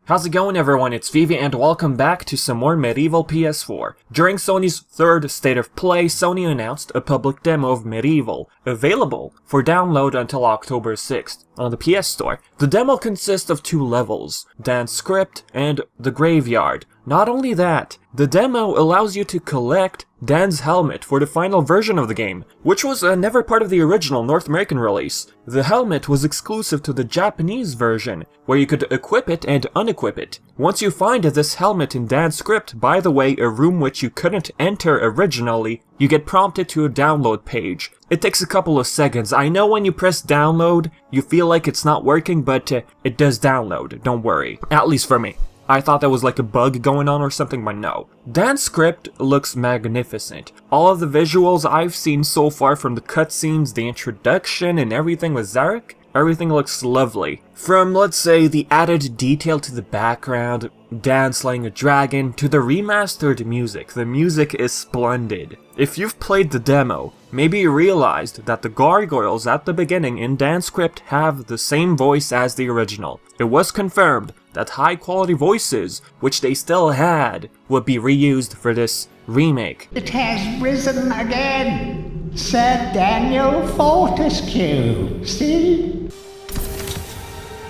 How's it going, everyone? It's Vivi and welcome back to some more MediEvil PS4. During Sony's third State of Play, Sony announced a public demo of MediEvil, available for download until October 6th on the PS Store. The demo consists of 2 levels, Dan's Crypt and The Graveyard. Not only that, the demo allows you to collect Dan's helmet for the final version of the game, which was never part of the original North American release. The helmet was exclusive to the Japanese version, where you could equip it and unequip it. Once you find this helmet in Dan's Crypt, by the way, a room which you couldn't enter originally, you get prompted to a download page. It takes a couple of seconds. I know when you press download, you feel like it's not working, but it does download, don't worry. At least for me. I thought there was like a bug going on or something, but no. Dan's Crypt looks magnificent. All of the visuals I've seen so far, from the cutscenes, the introduction, and everything with Zarek, everything looks lovely. From, let's say, the added detail to the background, Dan slaying a dragon, to the remastered music. The music is splendid. If you've played the demo, maybe you realized that the gargoyles at the beginning in Dan's Crypt have the same voice as the original. It was confirmed that high-quality voices, which they still had, would be reused for this remake. It has risen again, Sir Daniel Fortescue, see?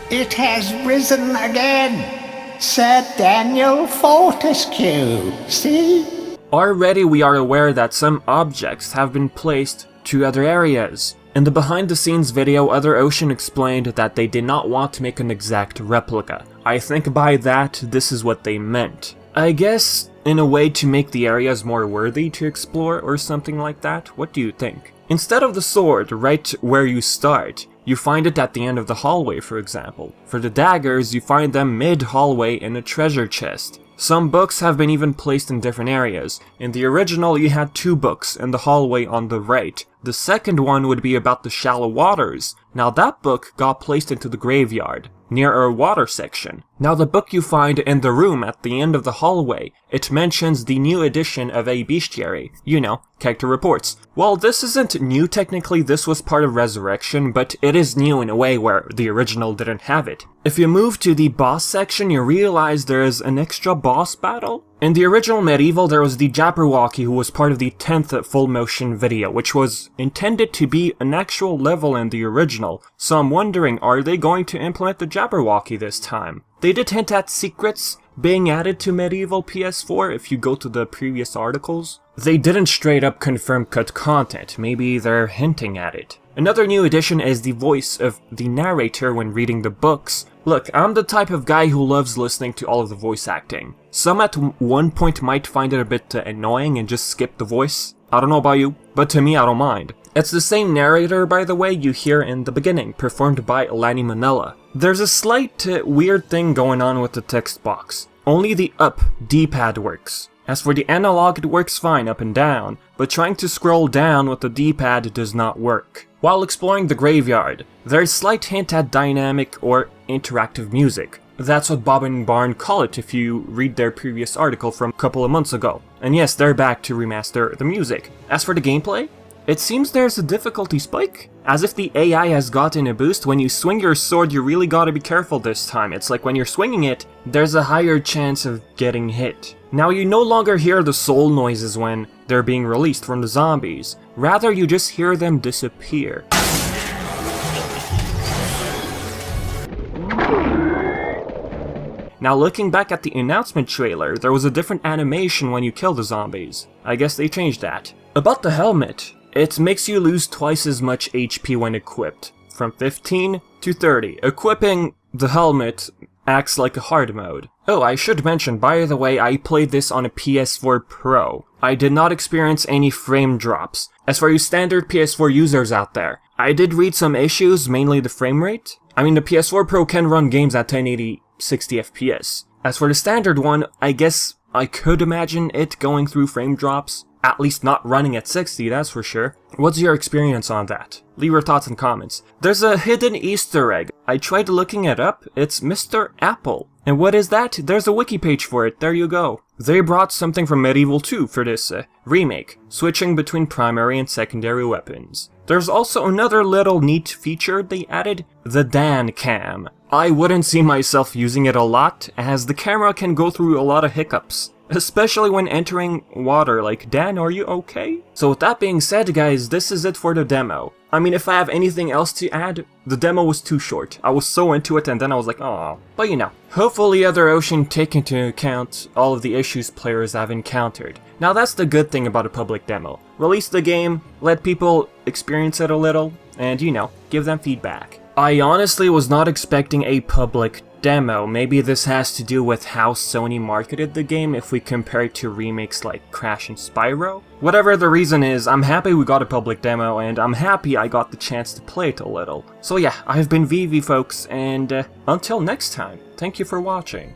It has risen again, Sir Daniel Fortescue, see? Already we are aware that some objects have been placed to other areas. In the behind-the-scenes video, Other Ocean explained that they did not want to make an exact replica. I think by that, this is what they meant. I guess, in a way to make the areas more worthy to explore or something like that. What do you think? Instead of the sword right where you start, you find it at the end of the hallway, for example. For the daggers, you find them mid-hallway in a treasure chest. Some books have been even placed in different areas. In the original, you had 2 books in the hallway on the right. The second one would be about the shallow waters. Now that book got placed into the graveyard, near our water section. Now the book you find in the room at the end of the hallway, it mentions the new edition of a Bestiary. You know, character reports. Well, this isn't new technically, this was part of Resurrection, but it is new in a way where the original didn't have it. If you move to the boss section, you realize there is an extra boss battle. In the original MediEvil, there was the Jabberwocky who was part of the 10th full motion video, which was intended to be an actual level in the original. So I'm wondering, are they going to implement the Jabberwocky this time? They did hint at secrets being added to MediEvil PS4 if you go to the previous articles. They didn't straight up confirm cut content, maybe they're hinting at it. Another new addition is the voice of the narrator when reading the books. Look, I'm the type of guy who loves listening to all of the voice acting. Some at one point might find it a bit annoying and just skip the voice. I don't know about you, but to me I don't mind. It's the same narrator, by the way, you hear in the beginning, performed by Lani Manella. There's a slight weird thing going on with the text box. Only the up D-pad works. As for the analog, it works fine up and down, but trying to scroll down with the D-pad does not work. While exploring the graveyard, there's slight hint at dynamic or interactive music. That's what Bob and Barn call it if you read their previous article from a couple of months ago. And yes, they're back to remaster the music. As for the gameplay, it seems there's a difficulty spike. As if the AI has gotten a boost. When you swing your sword, you really gotta be careful this time. It's like when you're swinging it, there's a higher chance of getting hit. Now you no longer hear the soul noises when they're being released from the zombies. Rather, you just hear them disappear. Now looking back at the announcement trailer, there was a different animation when you kill the zombies. I guess they changed that. About the helmet, it makes you lose twice as much HP when equipped, from 15 to 30. Equipping the helmet acts like a hard mode. Oh, I should mention, by the way, I played this on a PS4 Pro. I did not experience any frame drops. As for you standard PS4 users out there, I did read some issues, mainly the frame rate. I mean, the PS4 Pro can run games at 1080 60 FPS. As for the standard one, I guess I could imagine it going through frame drops. At least not running at 60, that's for sure. What's your experience on that? Leave your thoughts in comments. There's a hidden Easter egg. I tried looking it up. It's Mr. Apple. And what is that? There's a wiki page for it. There you go. They brought something from MediEvil 2 for this remake, switching between primary and secondary weapons. There's also another little neat feature they added, the Dan Cam. I wouldn't see myself using it a lot, as the camera can go through a lot of hiccups. Especially when entering water, like, Dan, are you okay? So with that being said, guys, this is it for the demo. I mean, if I have anything else to add, the demo was too short. I was so into it and then I was like, oh. But you know, hopefully Other Ocean take into account all of the issues players have encountered. Now that's the good thing about a public demo. Release the game, let people experience it a little, and you know, give them feedback. I honestly was not expecting a public demo. Maybe this has to do with how Sony marketed the game if we compare it to remakes like Crash and Spyro. Whatever the reason is, I'm happy we got a public demo and I'm happy I got the chance to play it a little. So yeah, I've been VV folks, and until next time, thank you for watching.